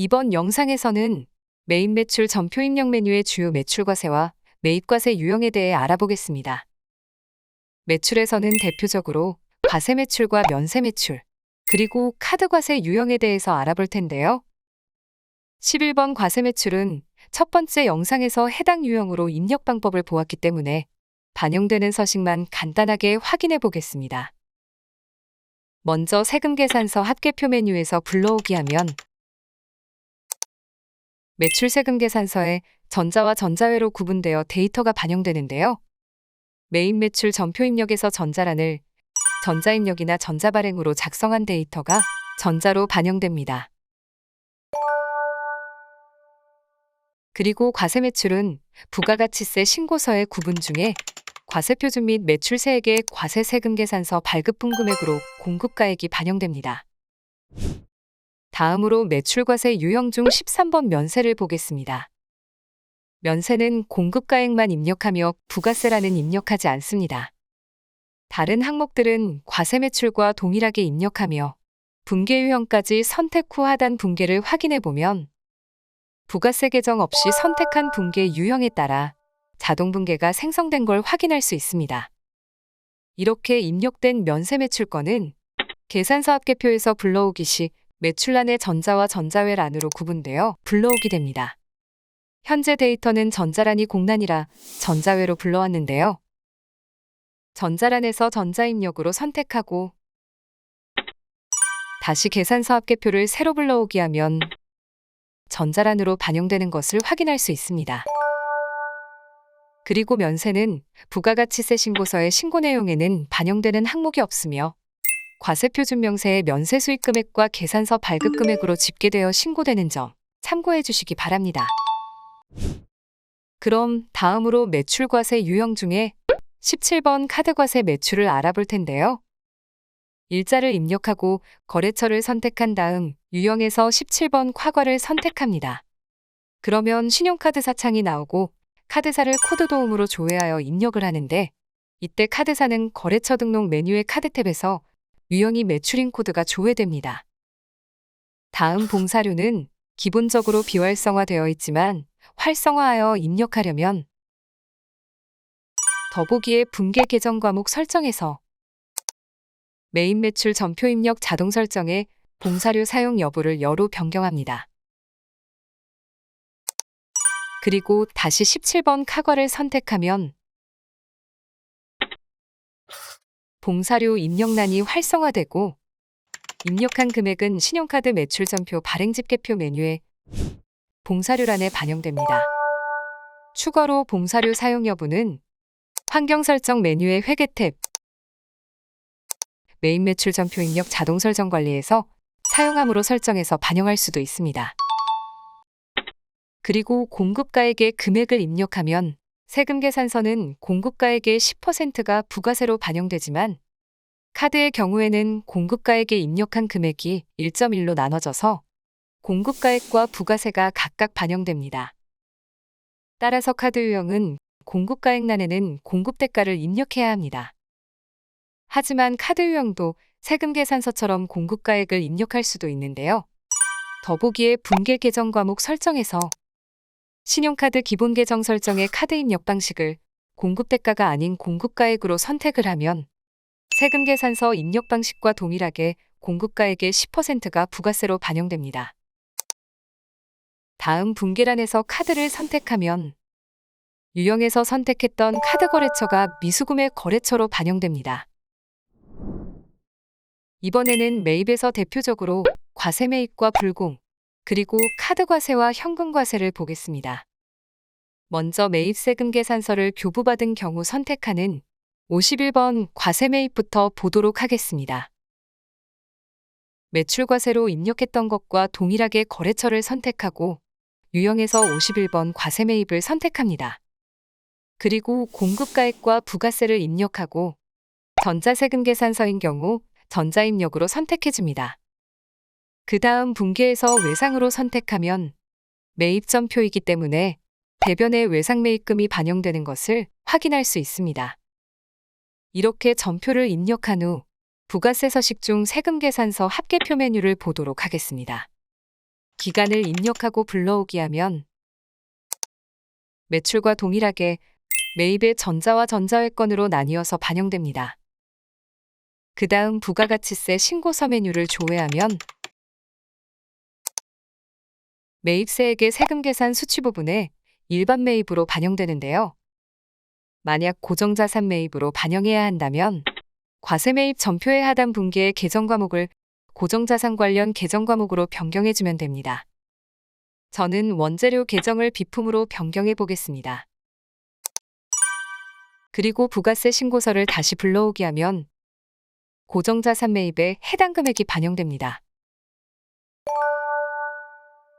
이번 영상에서는 메인 매출 전표 입력 메뉴의 주요 매출 과세와 매입 과세 유형에 대해 알아보겠습니다. 매출에서는 대표적으로 과세 매출과 면세 매출, 그리고 카드 과세 유형에 대해서 알아볼 텐데요. 11번 과세 매출은 첫 번째 영상에서 해당 유형으로 입력 방법을 보았기 때문에 반영되는 서식만 간단하게 확인해 보겠습니다. 먼저 세금계산서 합계표 메뉴에서 불러오기 하면 매출 세금계산서에 전자와 전자외로 구분되어 데이터가 반영되는데요. 메인 매출 전표 입력에서 전자란을 전자입력이나 전자발행으로 작성한 데이터가 전자로 반영됩니다. 그리고 과세 매출은 부가가치세 신고서의 구분 중에 과세표준 및 매출세액의 과세 세금계산서 발급분 금액으로 공급가액이 반영됩니다. 다음으로 매출과세 유형 중 13번 면세를 보겠습니다. 면세는 공급가액만 입력하며 부가세라는 입력하지 않습니다. 다른 항목들은 과세 매출과 동일하게 입력하며 분계 유형까지 선택 후 하단 분계를 확인해 보면 부가세 계정 없이 선택한 분계 유형에 따라 자동 분계가 생성된 걸 확인할 수 있습니다. 이렇게 입력된 면세 매출권은 계산서 합계표에서 불러오기 시 매출란의 전자와 전자외란으로 구분되어 불러오게 됩니다. 현재 데이터는 전자란이 공란이라 전자외로 불러왔는데요. 전자란에서 전자입력으로 선택하고 다시 계산서 합계표를 새로 불러오게 하면 전자란으로 반영되는 것을 확인할 수 있습니다. 그리고 면세는 부가가치세 신고서의 신고 내용에는 반영되는 항목이 없으며 과세표준명세의 면세 수익 금액과 계산서 발급 금액으로 집계되어 신고되는 점 참고해 주시기 바랍니다. 그럼 다음으로 매출과세 유형 중에 17번 카드과세 매출을 알아볼 텐데요. 일자를 입력하고 거래처를 선택한 다음 유형에서 17번 과과를 선택합니다. 그러면 신용카드사 창이 나오고 카드사를 코드 도움으로 조회하여 입력을 하는데 이때 카드사는 거래처 등록 메뉴의 카드 탭에서 유형이 매출인 코드가 조회됩니다. 다음 봉사료는 기본적으로 비활성화되어 있지만 활성화하여 입력하려면 더보기의 분계 계정 과목 설정에서 메인 매출 전표 입력 자동 설정에 봉사료 사용 여부를 여로 변경합니다. 그리고 다시 17번 카과를 선택하면 봉사료 입력란이 활성화되고 입력한 금액은 신용카드 매출 전표 발행 집계표 메뉴에 봉사료란에 반영됩니다. 추가로 봉사료 사용 여부는 환경 설정 메뉴의 회계 탭 메인 매출 전표 입력 자동 설정 관리에서 사용함으로 설정해서 반영할 수도 있습니다. 그리고 공급가액의 금액을 입력하면 세금계산서는 공급가액의 10%가 부가세로 반영되지만 카드의 경우에는 공급가액에 입력한 금액이 1.1로 나눠져서 공급가액과 부가세가 각각 반영됩니다. 따라서 카드 유형은 공급가액란에는 공급대가를 입력해야 합니다. 하지만 카드 유형도 세금계산서처럼 공급가액을 입력할 수도 있는데요. 더보기의 분계 계정 과목 설정에서 신용카드 기본 계정 설정의 카드 입력 방식을 공급대가가 아닌 공급가액으로 선택을 하면 세금계산서 입력 방식과 동일하게 공급가액의 10%가 부가세로 반영됩니다. 다음 분계란에서 카드를 선택하면 유형에서 선택했던 카드 거래처가 미수금액 거래처로 반영됩니다. 이번에는 매입에서 대표적으로 과세 매입과 불공, 그리고 카드 과세와 현금 과세를 보겠습니다. 먼저 매입 세금 계산서를 교부받은 경우 선택하는 51번 과세 매입부터 보도록 하겠습니다. 매출 과세로 입력했던 것과 동일하게 거래처를 선택하고 유형에서 51번 과세 매입을 선택합니다. 그리고 공급가액과 부가세를 입력하고 전자세금 계산서인 경우 전자입력으로 선택해줍니다. 그 다음 분계에서 외상으로 선택하면 매입 전표이기 때문에 대변에 외상 매입금이 반영되는 것을 확인할 수 있습니다. 이렇게 전표를 입력한 후 부가세 서식 중 세금 계산서 합계표 메뉴를 보도록 하겠습니다. 기간을 입력하고 불러오기 하면 매출과 동일하게 매입의 전자와 전자회권으로 나뉘어서 반영됩니다. 그 다음 부가가치세 신고서 메뉴를 조회하면 매입세액의 세금 계산 수치 부분에 일반 매입으로 반영되는데요. 만약 고정자산 매입으로 반영해야 한다면 과세 매입 전표의 하단 분기의 계정 과목을 고정자산 관련 계정 과목으로 변경해주면 됩니다. 저는 원재료 계정을 비품으로 변경해 보겠습니다. 그리고 부가세 신고서를 다시 불러오게 하면 고정자산 매입에 해당 금액이 반영됩니다.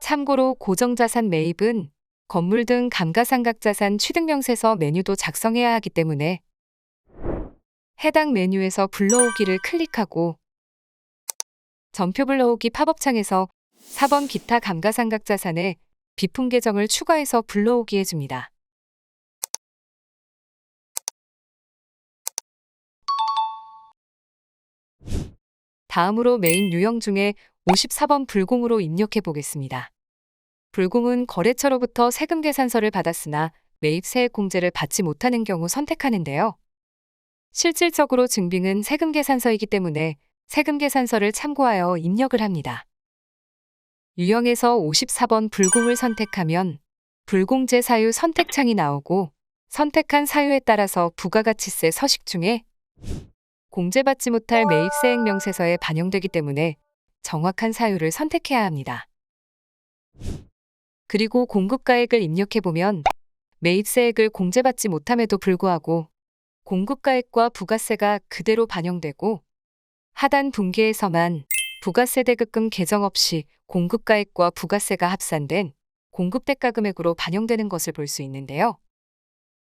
참고로 고정자산 매입은 건물 등 감가상각자산 취득명세서 메뉴도 작성해야 하기 때문에 해당 메뉴에서 불러오기를 클릭하고 전표 불러오기 팝업창에서 4번 기타 감가상각자산에 비품 계정을 추가해서 불러오기 해줍니다. 다음으로 메인 유형 중에 54번 불공으로 입력해 보겠습니다. 불공은 거래처로부터 세금 계산서를 받았으나 매입세액 공제를 받지 못하는 경우 선택하는데요. 실질적으로 증빙은 세금 계산서이기 때문에 세금 계산서를 참고하여 입력을 합니다. 유형에서 54번 불공을 선택하면 불공제 사유 선택창이 나오고 선택한 사유에 따라서 부가가치세 서식 중에 공제받지 못할 매입세액 명세서에 반영되기 때문에 정확한 사유를 선택해야 합니다. 그리고 공급가액을 입력해보면 매입세액을 공제받지 못함에도 불구하고 공급가액과 부가세가 그대로 반영되고 하단 분기에서만 부가세 대급금 계정 없이 공급가액과 부가세가 합산된 공급대가 금액으로 반영되는 것을 볼 수 있는데요.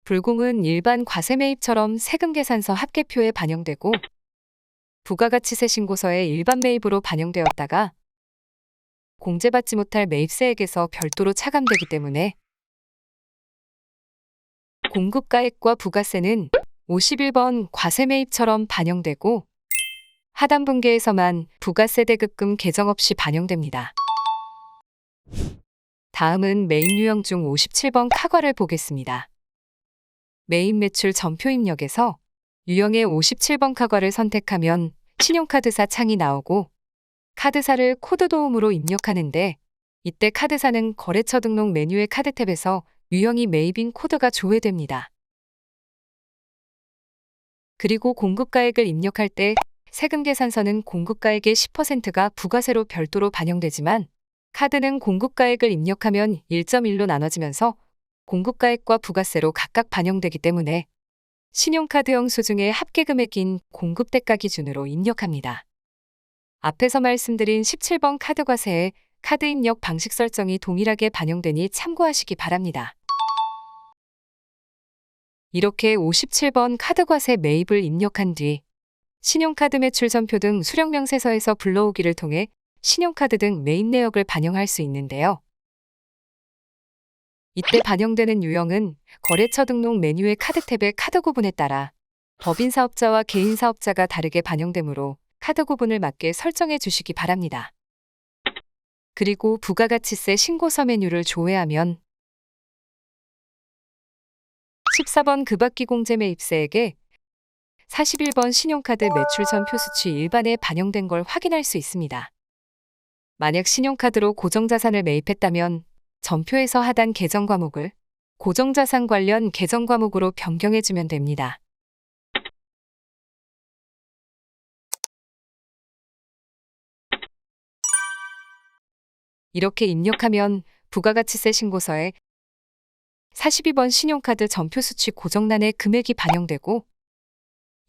불공은 일반 과세 매입처럼 세금 계산서 합계표에 반영되고 부가가치세 신고서에 일반 매입으로 반영되었다가 공제받지 못할 매입세액에서 별도로 차감되기 때문에 공급가액과 부가세는 51번 과세 매입처럼 반영되고 하단 분기에서만 부가세 대급금 계정 없이 반영됩니다. 다음은 메인 유형 중 57번 카과를 보겠습니다. 매입 매출 전표 입력에서 유형의 57번 카과를 선택하면 신용카드사 창이 나오고 카드사를 코드 도움으로 입력하는데 이때 카드사는 거래처 등록 메뉴의 카드 탭에서 유형이 매입인 코드가 조회됩니다. 그리고 공급가액을 입력할 때 세금 계산서는 공급가액의 10%가 부가세로 별도로 반영되지만 카드는 공급가액을 입력하면 1.1로 나눠지면서 공급가액과 부가세로 각각 반영되기 때문에 신용카드 영수증의 합계금액인 공급대가 기준으로 입력합니다. 앞에서 말씀드린 17번 카드과세에 카드 입력 방식 설정이 동일하게 반영되니 참고하시기 바랍니다. 이렇게 57번 카드과세 매입을 입력한 뒤 신용카드 매출 전표 등 수령명세서에서 불러오기를 통해 신용카드 등 매입 내역을 반영할 수 있는데요. 이때 반영되는 유형은 거래처 등록 메뉴의 카드 탭의 카드 구분에 따라 법인 사업자와 개인 사업자가 다르게 반영되므로 카드 구분을 맞게 설정해 주시기 바랍니다. 그리고 부가가치세 신고서 메뉴를 조회하면 14번 그박기 공제 매입세액에 41번 신용카드 매출 전표 수치 일반에 반영된 걸 확인할 수 있습니다. 만약 신용카드로 고정자산을 매입했다면 전표에서 하단 계정 과목을 고정자산 관련 계정 과목으로 변경해주면 됩니다. 이렇게 입력하면 부가가치세 신고서에 42번 신용카드 전표 수치 고정란에 금액이 반영되고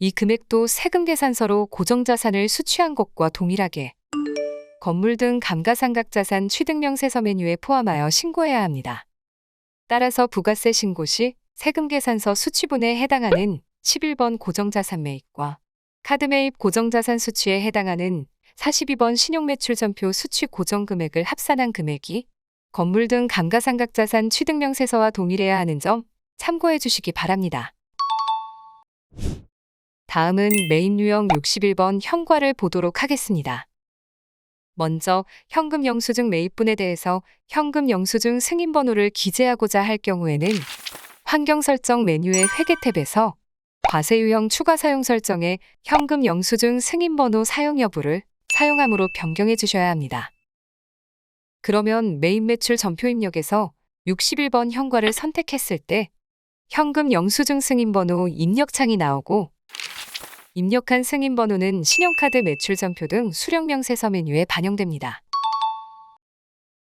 이 금액도 세금 계산서로 고정자산을 수취한 것과 동일하게 건물 등 감가상각자산 취득명세서 메뉴에 포함하여 신고해야 합니다. 따라서 부가세 신고 시 세금 계산서 수취분에 해당하는 11번 고정자산 매입과 카드 매입 고정자산 수취에 해당하는 42번 신용매출 전표 수취 고정금액을 합산한 금액이 건물 등 감가상각자산 취득명세서와 동일해야 하는 점 참고해 주시기 바랍니다. 다음은 메인 유형 61번 현과를 보도록 하겠습니다. 먼저 현금 영수증 매입분에 대해서 현금 영수증 승인번호를 기재하고자 할 경우에는 환경 설정 메뉴의 회계 탭에서 과세 유형 추가 사용 설정에 현금 영수증 승인번호 사용 여부를 사용함으로 변경해 주셔야 합니다. 그러면 매입 매출 전표 입력에서 61번 현과를 선택했을 때 현금 영수증 승인번호 입력창이 나오고 입력한 승인번호는 신용카드 매출 전표 등 수령 명세서 메뉴에 반영됩니다.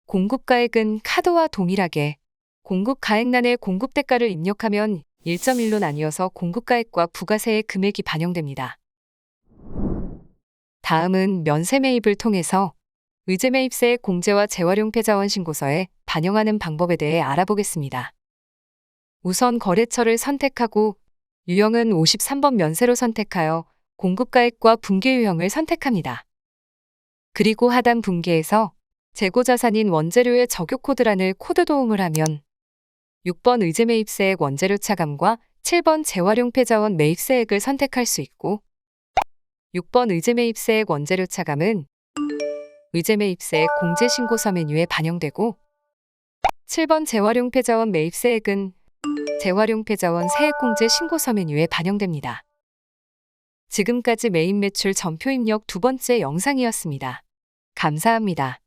공급가액은 카드와 동일하게 공급가액란에 공급대가를 입력하면 1.1로 나뉘어서 공급가액과 부가세의 금액이 반영됩니다. 다음은 면세 매입을 통해서 의제매입세 공제와 재활용패자원 신고서에 반영하는 방법에 대해 알아보겠습니다. 우선 거래처를 선택하고 유형은 53번 면세로 선택하여 공급가액과 분계 유형을 선택합니다. 그리고 하단 분계에서 재고자산인 원재료의 적용코드란을 코드 도움을 하면 6번 의제매입세액 원재료 차감과 7번 재활용패자원 매입세액을 선택할 수 있고 6번 의제매입세액 원재료 차감은 의제매입세액 공제신고서 메뉴에 반영되고 7번 재활용패자원 매입세액은 재활용패자원 세액공제 신고서 메뉴에 반영됩니다. 지금까지 매입 매출 전표 입력 두 번째 영상이었습니다. 감사합니다.